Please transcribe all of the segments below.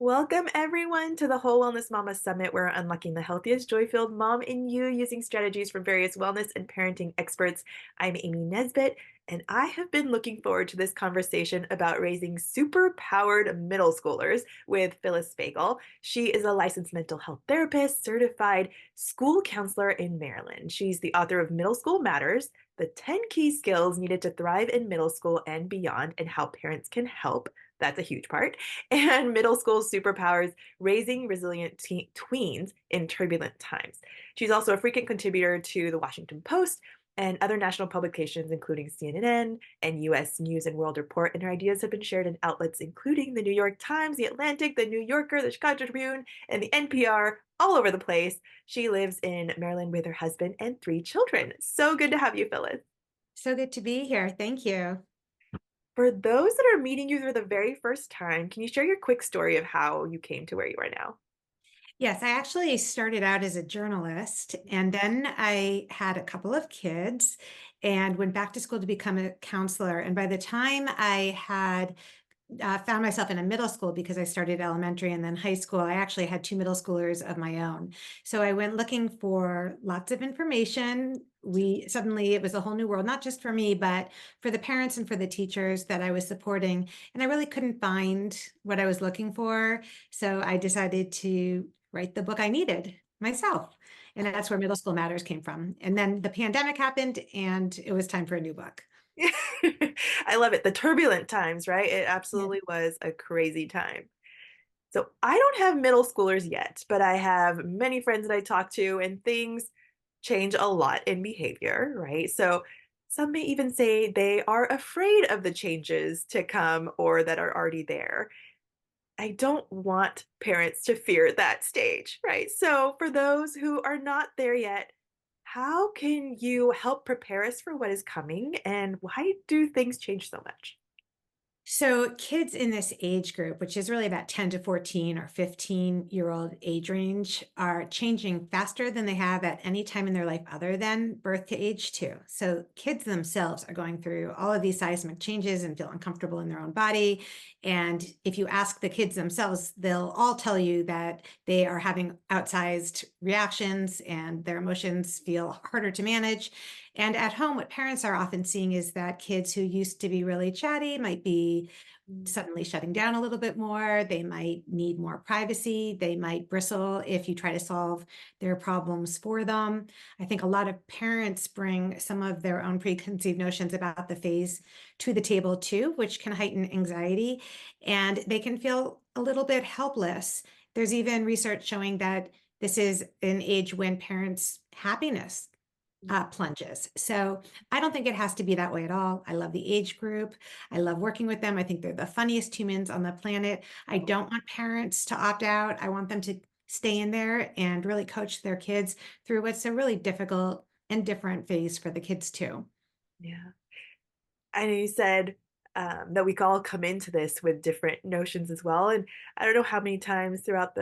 Welcome, everyone, to the Whole Wellness Mama Summit, where we're unlocking the healthiest, joy filled mom in you using strategies from various wellness and parenting experts. I'm Amy Nesbitt, and I have been looking forward to this conversation about raising super powered middle schoolers with Phyllis Fagell. She is a licensed mental health therapist, certified school counselor in Maryland. She's the author of Middle School Matters, the 10 key skills needed to thrive in middle school and beyond, and how parents can help. That's a huge part. And middle school superpowers, raising resilient tweens in turbulent times. She's also a frequent contributor to the Washington Post and other national publications, including CNN and US News and World Report. And her ideas have been shared in outlets including the New York Times, the Atlantic, the New Yorker, the Chicago Tribune, and the NPR, all over the place. She lives in Maryland with her husband and 3 children. So good to have you, Phyllis. So good to be here. Thank you. For those that are meeting you for the very first time, can you share your quick story of how you came to where you are now? Yes, I actually started out as a journalist and then I had a couple of kids and went back to school to become a counselor. And by the time I had found myself in a middle school because I started elementary and then high school. I actually had 2 middle schoolers of my own. So I went looking for lots of information. It was a whole new world, not just for me, but for the parents and for the teachers that I was supporting. And I really couldn't find what I was looking for. So I decided to write the book I needed myself. And that's where Middle School Matters came from. And then the pandemic happened and it was time for a new book. I love it. The turbulent times, right? It Yeah. absolutely was a crazy time. So I don't have middle schoolers yet, but I have many friends that I talk to, and things change a lot in behavior, right? So some may even say they are afraid of the changes to come or that are already there. I don't want parents to fear that stage, right? So, for those who are not there yet, how can you help prepare us for what is coming and why do things change so much? So kids in this age group, which is really about 10 to 14 or 15-year-old age range, are changing faster than they have at any time in their life other than birth to age 2. So kids themselves are going through all of these seismic changes and feel uncomfortable in their own body. And if you ask the kids themselves, they'll all tell you that they are having outsized reactions and their emotions feel harder to manage. And at home, what parents are often seeing is that kids who used to be really chatty might be suddenly shutting down a little bit more. They might need more privacy. They might bristle if you try to solve their problems for them. I think a lot of parents bring some of their own preconceived notions about the phase to the table too, which can heighten anxiety, and they can feel a little bit helpless. There's even research showing that this is an age when parents' happiness plunges. So I don't think it has to be that way at all. I love the age group. I love working with them. I think they're the funniest humans on the planet. I don't want parents to opt out. I want them to stay in there and really coach their kids through what's a really difficult and different phase for the kids too. Yeah. I know you said that we all come into this with different notions as well. And I don't know how many times throughout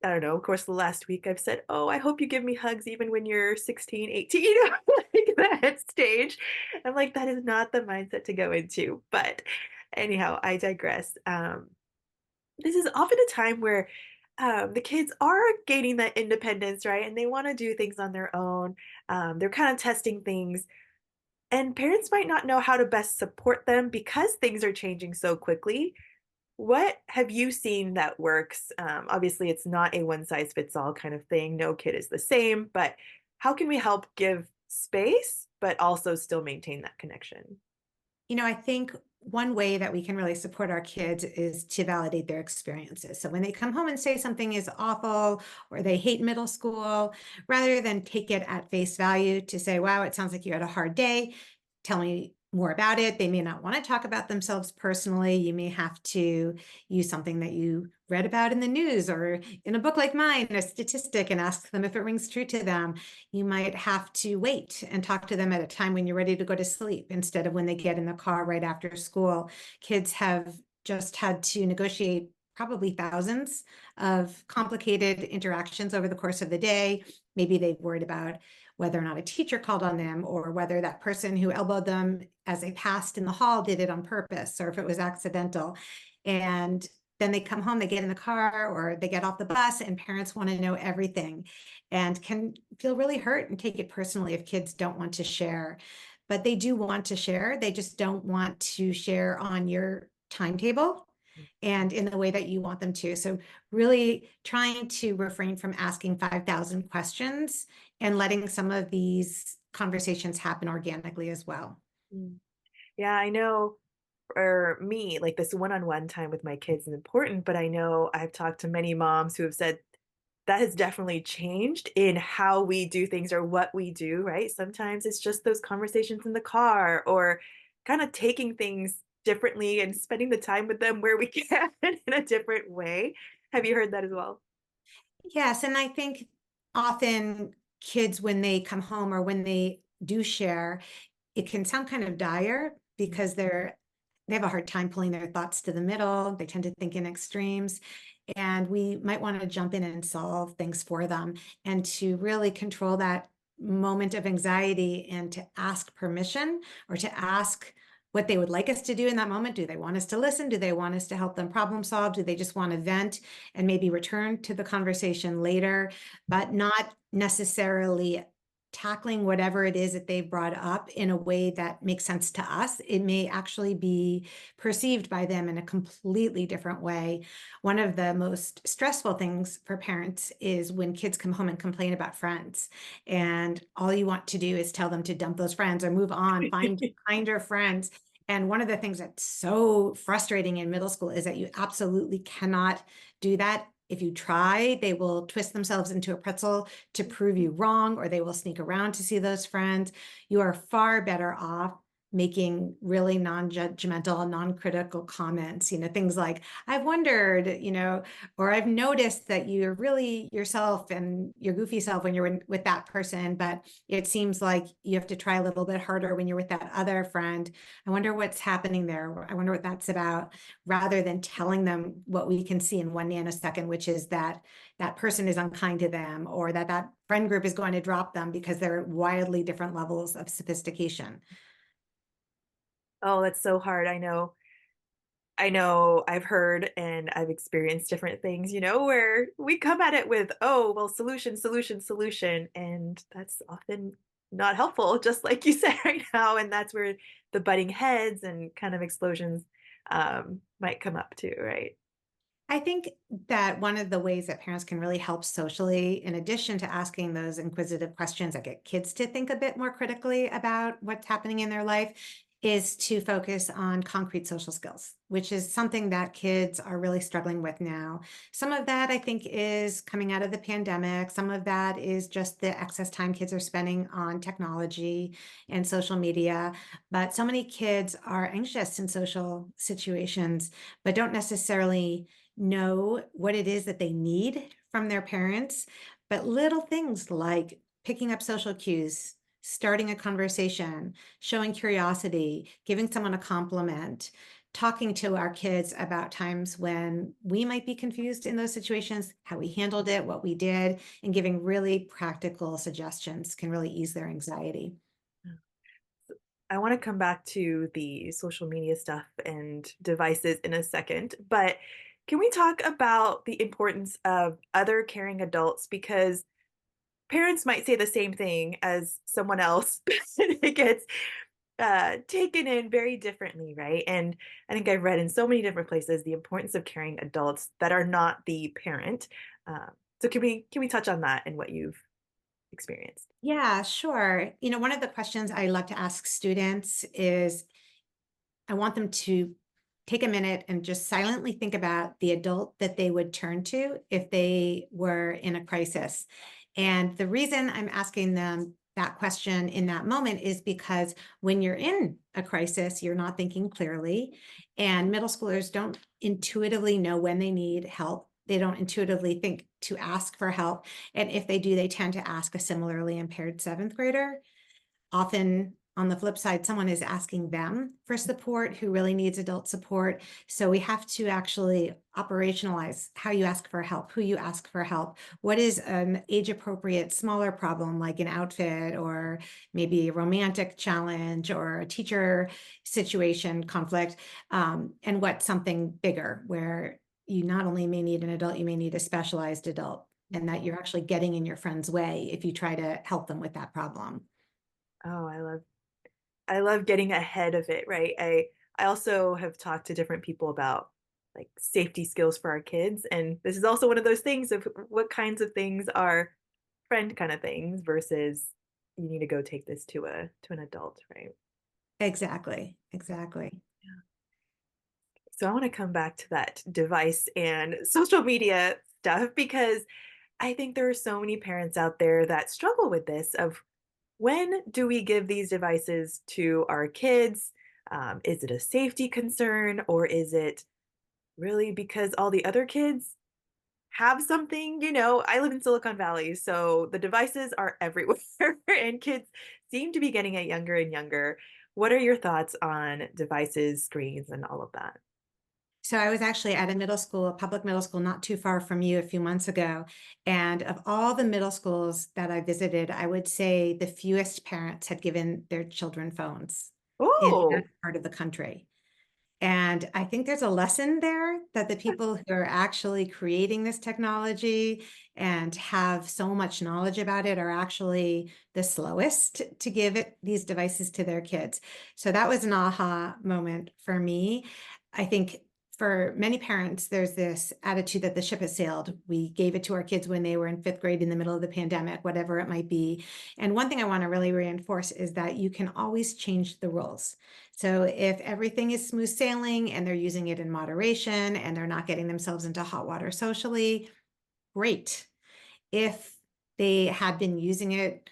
I don't know, of course, the last week I've said, oh, I hope you give me hugs even when you're 16, 18, like that stage. I'm like, that is not the mindset to go into. But anyhow, I digress. This is often a time where the kids are gaining that independence, right? And they want to do things on their own. They're kind of testing things. And parents might not know how to best support them because things are changing so quickly. What have you seen that works? Obviously, it's not a one size fits all kind of thing. No kid is the same, but how can we help give space, but also still maintain that connection? I think one way that we can really support our kids is to validate their experiences. So when they come home and say something is awful or they hate middle school, rather than take it at face value to say, wow, it sounds like you had a hard day, tell me more about it. They may not want to talk about themselves personally. You may have to use something that you read about in the news or in a book like mine, a statistic, and ask them if it rings true to them. You might have to wait and talk to them at a time when you're ready to go to sleep instead of when they get in the car right after school. Kids have just had to negotiate probably thousands of complicated interactions over the course of the day. Maybe they've worried about whether or not a teacher called on them or whether that person who elbowed them as they passed in the hall did it on purpose or if it was accidental. And then they come home, they get in the car or they get off the bus, and parents want to know everything and can feel really hurt and take it personally if kids don't want to share. But they do want to share. They just don't want to share on your timetable and in the way that you want them to. So really trying to refrain from asking 5,000 questions and letting some of these conversations happen organically as well. Mm. Yeah, I know for me, like this one-on-one time with my kids is important, but I know I've talked to many moms who have said that has definitely changed in how we do things or what we do, right? Sometimes it's just those conversations in the car or kind of taking things differently and spending the time with them where we can in a different way. Have you heard that as well? Yes, and I think often kids, when they come home or when they do share, it can sound kind of dire because they have a hard time pulling their thoughts to the middle. They tend to think in extremes. And we might want to jump in and solve things for them and to really control that moment of anxiety and to ask permission or to ask what they would like us to do in that moment. Do they want us to listen? Do they want us to help them problem solve? Do they just want to vent and maybe return to the conversation later, but not necessarily tackling whatever it is that they've brought up in a way that makes sense to us? It may actually be perceived by them in a completely different way. One of the most stressful things for parents is when kids come home and complain about friends, and all you want to do is tell them to dump those friends or move on, find kinder friends. And one of the things that's so frustrating in middle school is that you absolutely cannot do that. If you try, they will twist themselves into a pretzel to prove you wrong, or they will sneak around to see those friends. You are far better off making really non-judgmental, non-critical comments, things like, I've wondered, or I've noticed that you're really yourself and your goofy self when you're with that person, but it seems like you have to try a little bit harder when you're with that other friend. I wonder what's happening there. I wonder what that's about, rather than telling them what we can see in 1 nanosecond, which is that that person is unkind to them, or that that friend group is going to drop them because they're at wildly different levels of sophistication. Oh, that's so hard. I know I've heard and I've experienced different things, where we come at it with, oh, well, solution, solution, solution. And that's often not helpful, just like you said right now. And that's where the butting heads and kind of explosions might come up too, right? I think that one of the ways that parents can really help socially, in addition to asking those inquisitive questions that get kids to think a bit more critically about what's happening in their life, is to focus on concrete social skills, which is something that kids are really struggling with now. Some of that, I think, is coming out of the pandemic. Some of that is just the excess time kids are spending on technology and social media. But so many kids are anxious in social situations, but don't necessarily know what it is that they need from their parents. But little things like picking up social cues, starting a conversation, showing curiosity, giving someone a compliment, talking to our kids about times when we might be confused in those situations, how we handled it, what we did, and giving really practical suggestions can really ease their anxiety. I want to come back to the social media stuff and devices in a second, but can we talk about the importance of other caring adults? Because parents might say the same thing as someone else, but it gets taken in very differently, right? And I think I've read in so many different places the importance of caring adults that are not the parent. Um, so can we touch on that and what you've experienced? Yeah, sure. One of the questions I love to ask students is, I want them to take a minute and just silently think about the adult that they would turn to if they were in a crisis. And the reason I'm asking them that question in that moment is because when you're in a crisis, you're not thinking clearly. And middle schoolers don't intuitively know when they need help. They don't intuitively think to ask for help. And if they do, they tend to ask a similarly impaired seventh grader. Often on the flip side, someone is asking them for support who really needs adult support. So we have to actually operationalize how you ask for help, who you ask for help. What is an age appropriate smaller problem like an outfit, or maybe a romantic challenge or a teacher situation conflict, and what's something bigger where you not only may need an adult, you may need a specialized adult, and that you're actually getting in your friend's way if you try to help them with that problem. Oh, I love getting ahead of it, right? I also have talked to different people about like safety skills for our kids, and this is also one of those things of what kinds of things are friend kind of things versus you need to go take this to an adult, right? Exactly, exactly. Yeah. So I want to come back to that device and social media stuff because I think there are so many parents out there that struggle with this of when do we give these devices to our kids? Is it a safety concern or is it really because all the other kids have something? I live in Silicon Valley, so the devices are everywhere and kids seem to be getting it younger and younger. What are your thoughts on devices, screens, and all of that? So I was actually at a middle school, a public middle school not too far from you a few months ago. And of all the middle schools that I visited, I would say the fewest parents had given their children phones in that Oh, part of the country. And I think there's a lesson there that the people who are actually creating this technology and have so much knowledge about it are actually the slowest to give it these devices to their kids. So that was an aha moment for me. I think for many parents, there's this attitude that the ship has sailed. We gave it to our kids when they were in fifth grade in the middle of the pandemic, whatever it might be. And one thing I want to really reinforce is that you can always change the rules. So if everything is smooth sailing and they're using it in moderation and they're not getting themselves into hot water socially, great. If they had been using it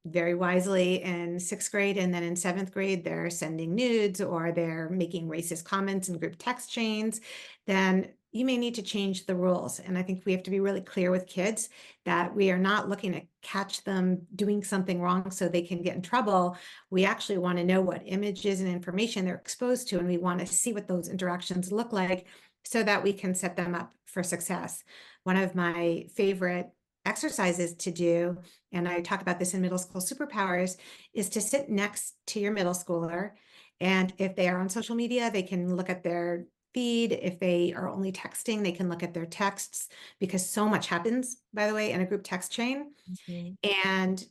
very wisely in sixth grade and then in seventh grade they're sending nudes or they're making racist comments in group text chains, then you may need to change the rules. And I think we have to be really clear with kids that we are not looking to catch them doing something wrong so they can get in trouble. We actually want to know what images and information they're exposed to, and we want to see what those interactions look like so that we can set them up for success. One of my favorite exercises to do, and I talk about this in middle school superpowers, is to sit next to your middle schooler. And if they are on social media, they can look at their feed. If they are only texting, they can look at their texts because so much happens, by the way, in a group text chain. mhm. And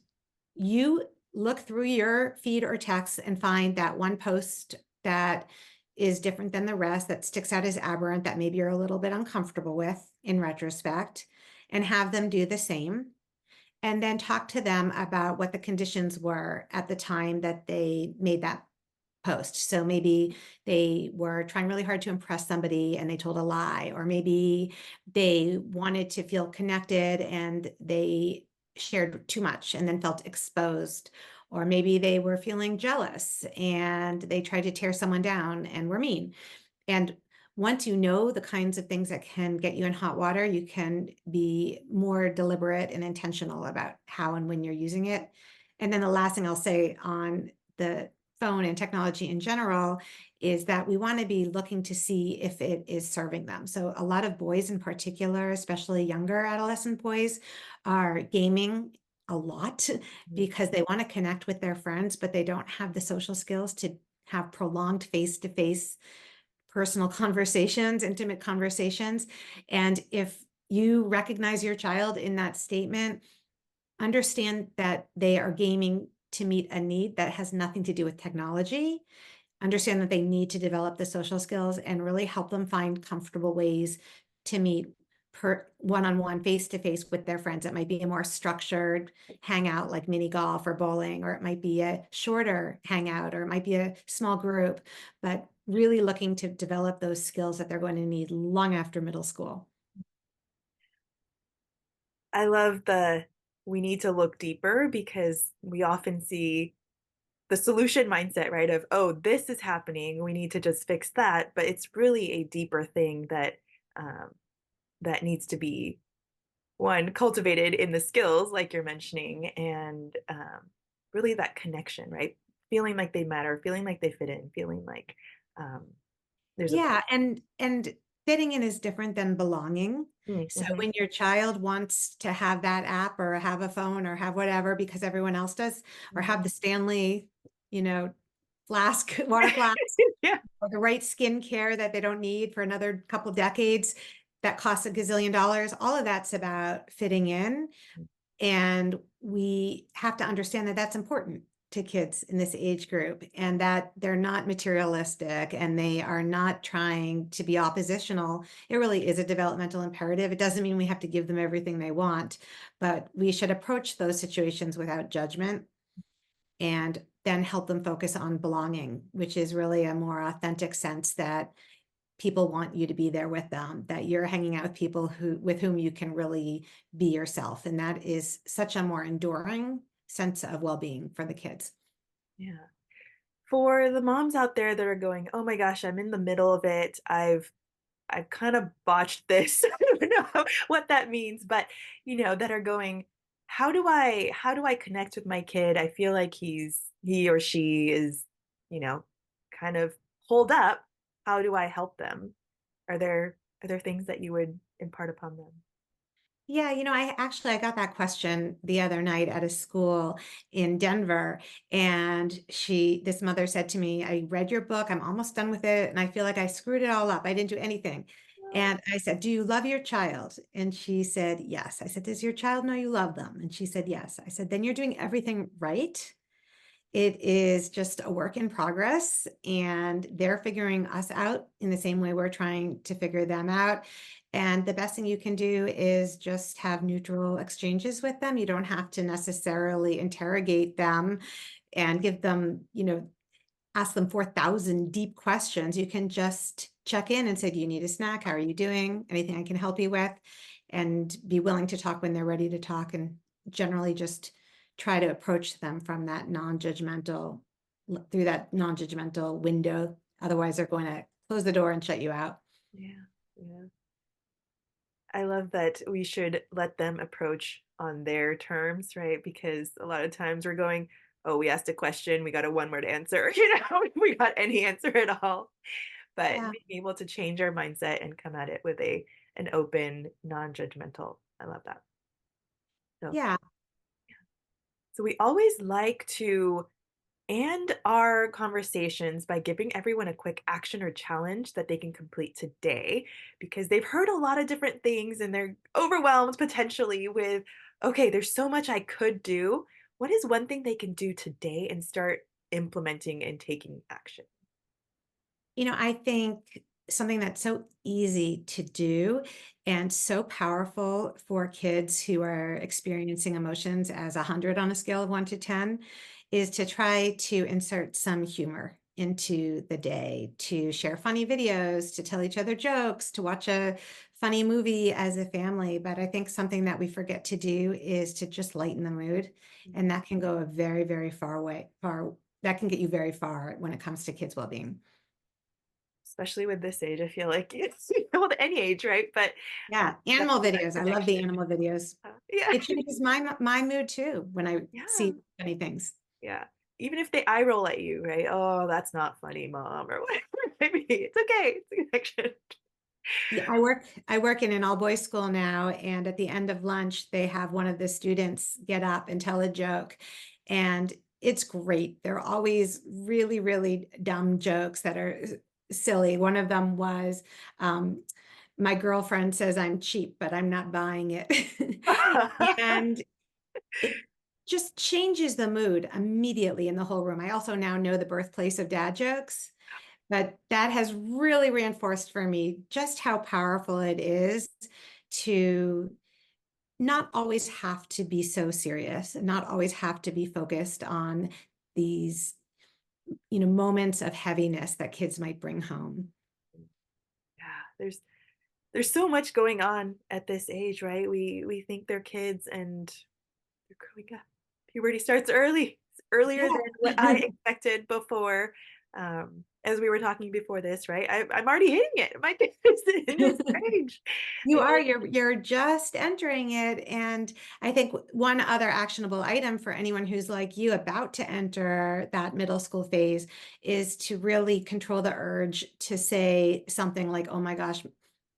you look through your feed or text and find that one post that is different than the rest, that sticks out as aberrant, that maybe you're a little bit uncomfortable with in retrospect, and have them do the same. And then talk to them about what the conditions were at the time that they made that post. So maybe they were trying really hard to impress somebody and they told a lie, or maybe they wanted to feel connected and they shared too much and then felt exposed. Or maybe they were feeling jealous and they tried to tear someone down and were mean. And once you know the kinds of things that can get you in hot water, you can be more deliberate and intentional about how and when you're using it. And then the last thing I'll say on the phone and technology in general is that we want to be looking to see if it is serving them. So a lot of boys in particular, especially younger adolescent boys, are gaming a lot because they want to connect with their friends, but they don't have the social skills to have prolonged face-to-face personal conversations, intimate conversations. And if you recognize your child in that statement, understand that they are gaming to meet a need that has nothing to do with technology. Understand that they need to develop the social skills and really help them find comfortable ways to meet per one-on-one, face-to-face with their friends. It might be a more structured hangout like mini golf or bowling, or it might be a shorter hangout, or it might be a small group, but really looking to develop those skills that they're going to need long after middle school. I love the we need to look deeper because we often see the solution mindset, right? Of, oh, this is happening. We need to just fix that. But it's really a deeper thing um, that needs to be one cultivated in the skills, like you're mentioning, and really that connection, right? Feeling like they matter, feeling like they fit in, feeling like um, there's a Yeah, and fitting in is different than belonging. So mm-hmm, when your child wants to have that app or have a phone or have whatever because everyone else does, or have the Stanley, you know, water flask, yeah. or the right skincare that they don't need for another couple decades, that costs a gazillion dollars. All of that's about fitting in. And we have to understand that that's important to kids in this age group and that they're not materialistic and they are not trying to be oppositional. It really is a developmental imperative. It doesn't mean we have to give them everything they want, but we should approach those situations without judgment and then help them focus on belonging, which is really a more authentic sense that people want you to be there with them, that you're hanging out with people with whom you can really be yourself. And that is such a more enduring sense of well-being for the kids. Yeah. For the moms out there that are going, "Oh my gosh, I'm in the middle of it. I've kind of botched this." I don't know what that means, but that are going, how do I connect with my kid? I feel like he or she is, you know, kind of pulled up. How do I help them? Are there things that you would impart upon them? Yeah, I got that question the other night at a school in Denver, and this mother said to me, "I read your book, I'm almost done with it, and I feel like I screwed it all up. I didn't do anything." Oh, And I said, "Do you love your child?" And she said, "Yes." I said, "Does your child know you love them?" And she said, "Yes." I said, "Then you're doing everything right. It is just a work in progress, and they're figuring us out in the same way we're trying to figure them out. And the best thing you can do is just have neutral exchanges with them. You don't have to necessarily interrogate them and give them, ask them 4,000 deep questions. You can just check in and say, "Do you need a snack? How are you doing? Anything I can help you with?" And be willing to talk when they're ready to talk, and generally just try to approach them from that non-judgmental, through that non-judgmental window. Otherwise, they're going to close the door and shut you out. yeah, yeah. I love that we should let them approach on their terms, right? Because a lot of times we're going, "Oh, we asked a question, we got a one-word answer," we got any answer at all. But Yeah. being able to change our mindset and come at it with an open, non-judgmental. I love that. So, Yeah. so we always like to end our conversations by giving everyone a quick action or challenge that they can complete today because they've heard a lot of different things and they're overwhelmed potentially with, okay, there's so much I could do. What is one thing they can do today and start implementing and taking action? I think something that's so easy to do and so powerful for kids who are experiencing emotions as 100 on a scale of 1 to 10 is to try to insert some humor into the day, to share funny videos, to tell each other jokes, to watch a funny movie as a family. But I think something that we forget to do is to just lighten the mood. And that can go a very, very that can get you very far when it comes to kids' well-being. Especially with this age, I feel like it's well, at any age, right? But Yeah, animal definitely that videos. I love the connection. animal videos. Yeah, It changes my mood too when I yeah, see funny things. yeah. Even if they eye roll at you, right? Oh, that's not funny, mom, or whatever it may be. It's okay. It's a connection. Yeah, I work in an all-boys school now, and at the end of lunch, they have one of the students get up and tell a joke, and it's great. They're always really, really dumb jokes that are silly. One of them was, "My girlfriend says I'm cheap, but I'm not buying it." And it just changes the mood immediately in the whole room. I also now know the birthplace of dad jokes, but that has really reinforced for me just how powerful it is to not always have to be so serious, and not always have to be focused on these, moments of heaviness that kids might bring home. Yeah, there's so much going on at this age, right? We think they're kids and they're growing up. Puberty starts early. It's earlier than what I Yeah. expected before. As we were talking before this, right? I'm already hitting it. My goodness, in this range. You And are, you're just entering it, and I think one other actionable item for anyone who's like you about to enter that middle school phase is to really control the urge to say something like, "Oh my gosh,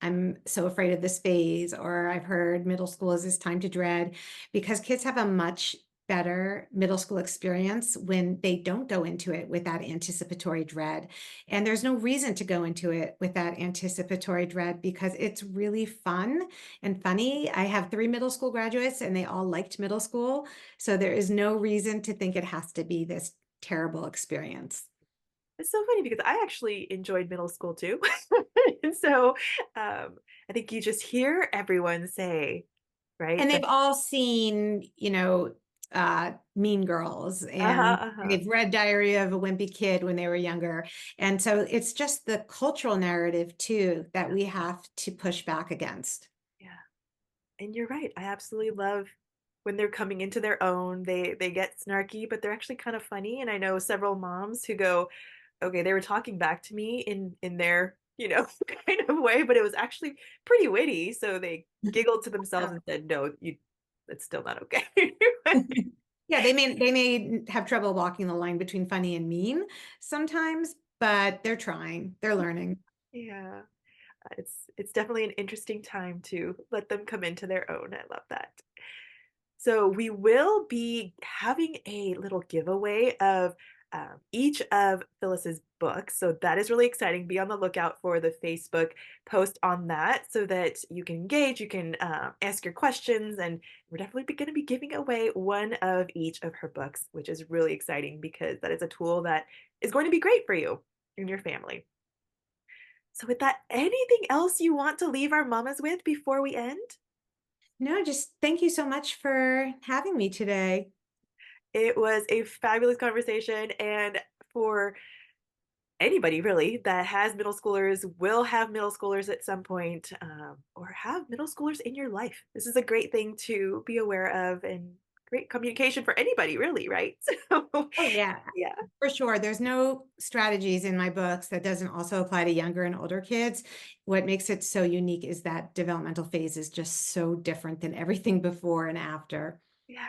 I'm so afraid of this phase," or "I've heard middle school is this time to dread," because kids have a much better middle school experience when they don't go into it with that anticipatory dread. And there's no reason to go into it with that anticipatory dread because it's really fun and funny. I have 3 middle school graduates and they all liked middle school. So there is no reason to think it has to be this terrible experience. It's so funny because I actually enjoyed middle school too. And so, I think you just hear everyone say, right, And that they've all seen, Mean Girls, uh-huh, and uh-huh. they've read Diary of a Wimpy Kid when they were younger, and so it's just the cultural narrative too that we have to push back against. Yeah. And you're right. I absolutely love when they're coming into their own. They get snarky, but they're actually kind of funny. And I know several moms who go, okay, they were talking back to me in their, kind of way, but it was actually pretty witty. So they giggled to themselves Yeah. and said, no, that's still not okay. Yeah, they may have trouble walking the line between funny and mean sometimes, but they're trying, they're learning. Yeah. It's definitely an interesting time to let them come into their own. I love that. So we will be having a little giveaway of each of Phyllis's books. So that is really exciting. Be on the lookout for the Facebook post on that so that you can engage, you can ask your questions, and we're definitely going to be giving away one of each of her books, which is really exciting because that is a tool that is going to be great for you and your family. So, with that, anything else you want to leave our mamas with before we end? No, just thank you so much for having me today. It was a fabulous conversation. And for anybody really that has middle schoolers, will have middle schoolers at some point, or have middle schoolers in your life, this is a great thing to be aware of and great communication for anybody, really, right? So, Oh, yeah, yeah, for sure. There's no strategies in my books that doesn't also apply to younger and older kids. What makes it so unique is that developmental phase is just so different than everything before and after. yeah.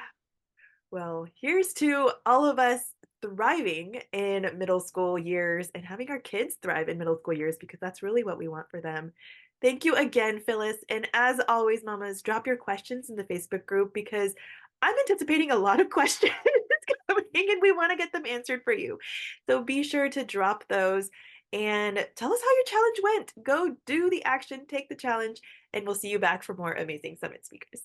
Well, here's to all of us thriving in middle school years and having our kids thrive in middle school years because that's really what we want for them. Thank you again, Phyllis. And as always, mamas, drop your questions in the Facebook group because I'm anticipating a lot of questions coming and we want to get them answered for you. So be sure to drop those and tell us how your challenge went. Go do the action, take the challenge, and we'll see you back for more amazing summit speakers.